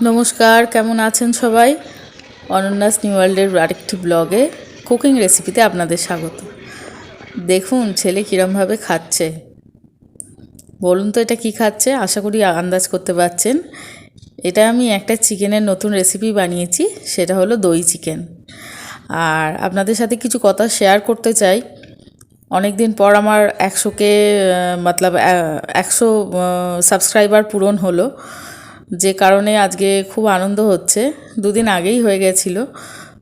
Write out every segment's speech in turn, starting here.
নমস্কার, কেমন আছেন সবাই? অনন্যাস নিউ ওয়ার্ল্ডের আরেকটি ব্লগে কুকিং রেসিপিতে আপনাদের স্বাগত। দেখুন ছেলে কীরমভাবে খাচ্ছে, বলুন তো এটা কি খাচ্ছে? আশা করি আন্দাজ করতে পারছেন। এটা আমি একটা চিকেনের নতুন রেসিপি বানিয়েছি, সেটা হলো দই চিকেন। আর আপনাদের সাথে কিছু কথা শেয়ার করতে চাই। অনেক দিন পর আমার 100 সাবস্ক্রাইবার পূরণ হলো, যে কারণে আজকে খুব আনন্দ হচ্ছে। দুদিন আগেই হয়ে গেছিলো।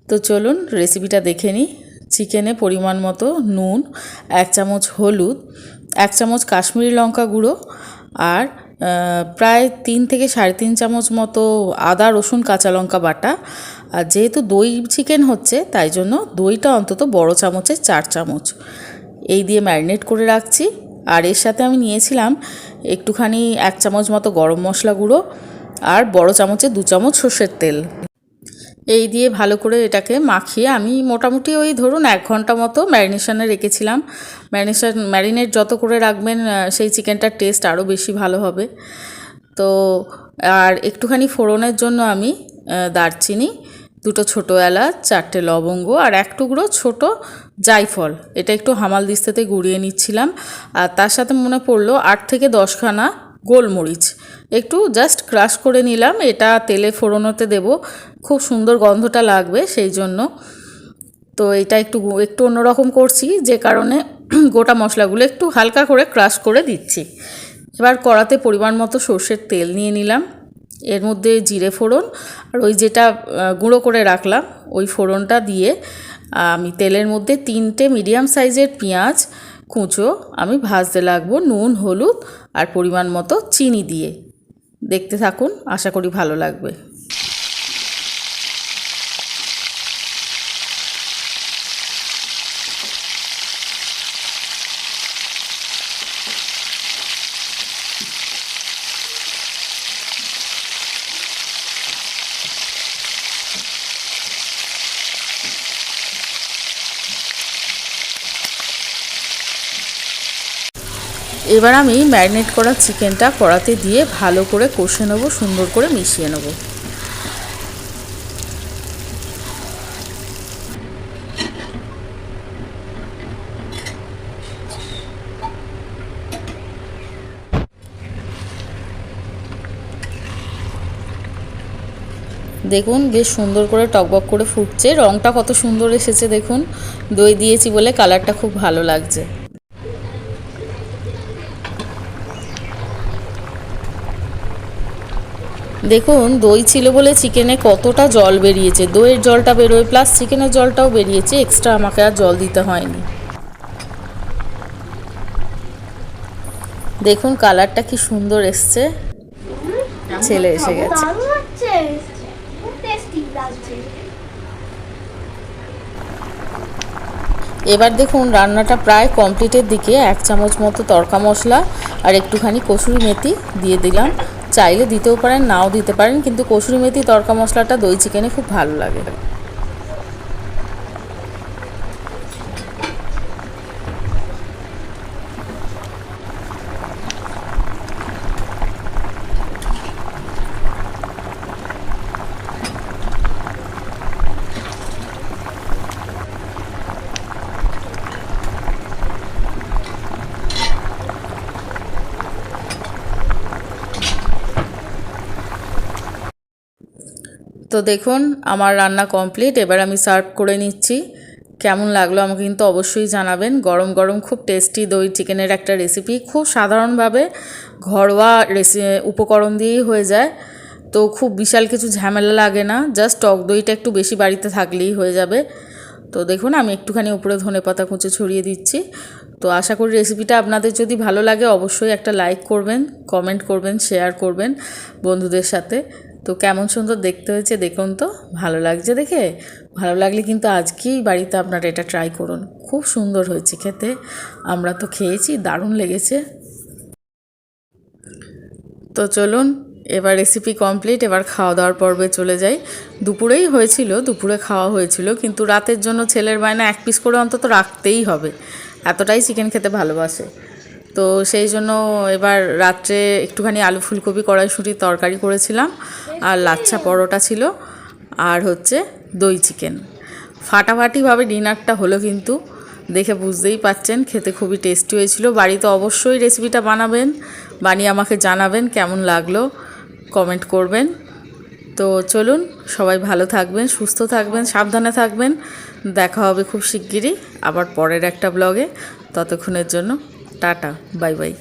তো চলুন রেসিপিটা দেখে নিই। চিকেনে পরিমাণ মতো নুন, 1 চামচ হলুদ, 1 চামচ কাশ্মীরি লঙ্কা গুঁড়ো আর প্রায় 3 থেকে 3.5 চামচ মতো আদা রসুন কাঁচা লঙ্কা বাটা। আর যেহেতু দই চিকেন হচ্ছে তাই জন্য দইটা অন্তত বড় চামচের 4 চামচ এই দিয়ে ম্যারিনেট করে রাখছি। আর এর সাথে আমি নিয়েছিলাম একটুখানি 1 চামচ মতো গরম মশলা গুঁড়ো আর বড় চামচে 2 চামচ সর্ষের তেল। এই দিয়ে ভালো করে এটাকে মাখিয়ে আমি মোটামুটি ওই ধরুন 1 ঘন্টা মতো ম্যারিনেশনে রেখেছিলাম। ম্যারিনেট যত করে রাখবেন সেই চিকেনটার টেস্ট আরও বেশি ভালো হবে। তো আর একটুখানি ফোড়নের জন্য আমি দারচিনি, 2টো ছোটো এলাচ, 4টে লবঙ্গ আর 1 টুকরো ছোটো জায়ফল, এটা একটু হামাল দিস্তাতে গুঁড়িয়ে নিচ্ছিলাম। আর তার সাথে মনে পড়লো 8 থেকে 10 খানা গোলমরিচ একটু জাস্ট ক্রাশ করে নিলাম। এটা তেলে ফোড়নোতে দেব, খুব সুন্দর গন্ধটা লাগবে সেই জন্য। তো এটা একটু অন্যরকম করছি, যে কারণে গোটা মশলাগুলো একটু হালকা করে ক্রাশ করে দিচ্ছি। এবার কড়াতে পরিমাণ মতো সর্ষের তেল নিয়ে নিলাম, এর মধ্যে জিরে ফোড়ন আর ওই যেটা গুঁড়ো করে রাখলাম ওই ফোড়নটা দিয়ে আমি তেলের মধ্যে 3টে মিডিয়াম সাইজের পেঁয়াজ কুঁচো আমি ভাজতে লাগবো, নুন হলুদ আর পরিমাণ মতো চিনি দিয়ে। দেখতে থাকুন, আশা করি ভালো লাগবে। এবার আমি ম্যারিনেট করা চিকেনটা কড়াতে দিয়ে ভালো করে কষে নেব, সুন্দর করে মিশিয়ে নেব। দেখুন বেশ সুন্দর করে টকবক করে ফুটছে, রঙটা কত সুন্দর এসেছে দেখুন। দই দিয়েছি বলে কালারটা খুব ভালো লাগছে। দেখুন দই ছিল বলে চিকেনে কতটা জল বেরিয়েছে, দইয়ের জলটা বেরোয় প্লাস চিকেনের জলটাও বেরিয়েছে, এক্সট্রা আমাকে আর জল দিতে হয়নি। দেখুন কালারটা কি সুন্দর এসছে, ছেলে এসে গেছে। এবার দেখুন রান্নাটা প্রায় কমপ্লিটের দিকে। 1 চামচ মতো তড়কা মশলা আর একটুখানি কসুরি মেথি দিয়ে দিলাম। চাইলে দিতেও পারেন, নাও দিতে পারেন, কিন্তু কসুরি মেথি তড়কা মশলাটা দই চিকেনে খুব ভালো লাগে। তো দেখুন আমার রান্না কমপ্লিট, এবার আমি সার্ভ করে নিচ্ছি। কেমন লাগলো আমাকে কিন্তু অবশ্যই জানাবেন। গরম গরম খুব টেস্টি দই চিকেনের একটা রেসিপি, খুব সাধারণভাবে ঘরোয়া উপকরণ দিয়েই হয়ে যায়। তো খুব বিশাল কিছু ঝামেলা লাগে না, জাস্ট টক দইটা একটু বেশি বাড়িতে থাকলেই হয়ে যাবে। তো দেখুন আমি একটুখানি উপরে ধনেপাতা কুচি ছড়িয়ে দিচ্ছি। তো আশা করি রেসিপিটা আপনাদের যদি ভালো লাগে অবশ্যই একটা লাইক করবেন, কমেন্ট করবেন, শেয়ার করবেন বন্ধুদের সাথে। তো কেমন সুন্দর দেখতে হয়েছে দেখুন তো, ভালো লাগছে দেখে? ভালো লাগলে কিন্তু আজকেই বাড়িতে আপনারা এটা ট্রাই করুন, খুব সুন্দর হয়েছে খেতে। আমরা তো খেয়েছি, দারুণ লেগেছে। তো চলুন এবার রেসিপি কমপ্লিট, এবার খাওয়া দাওয়ার পর্বে চলে যাই। দুপুরেই হয়েছিল, দুপুরে খাওয়া হয়েছিল, কিন্তু রাতের জন্য ছেলের বায়না 1 পিস করে অন্তত রাখতেই হবে, এতটাই চিকেন খেতে ভালোবাসে। তো সেই জন্য এবার রাত্রে একটুখানি আলু ফুলকপি কড়াইশুঁটির তরকারি করেছিলাম, আর লাচ্ছা পরোটা ছিল, আর হচ্ছে দই চিকেন। ফাটাফাটিভাবে ডিনারটা হলো, কিন্তু দেখে বুঝতেই পাচ্ছেন খেতে খুবই টেস্টি হয়েছিল। বাড়িতে অবশ্যই রেসিপিটা বানাবেন, বানিয়ে আমাকে জানাবেন কেমন লাগলো, কমেন্ট করবেন। তো চলুন, সবাই ভালো থাকবেন, সুস্থ থাকবেন, সাবধানে থাকবেন। দেখা হবে খুব শিগগিরই আবার পরের একটা ব্লগে। ততক্ষণের জন্য টাটা, বাই বাই।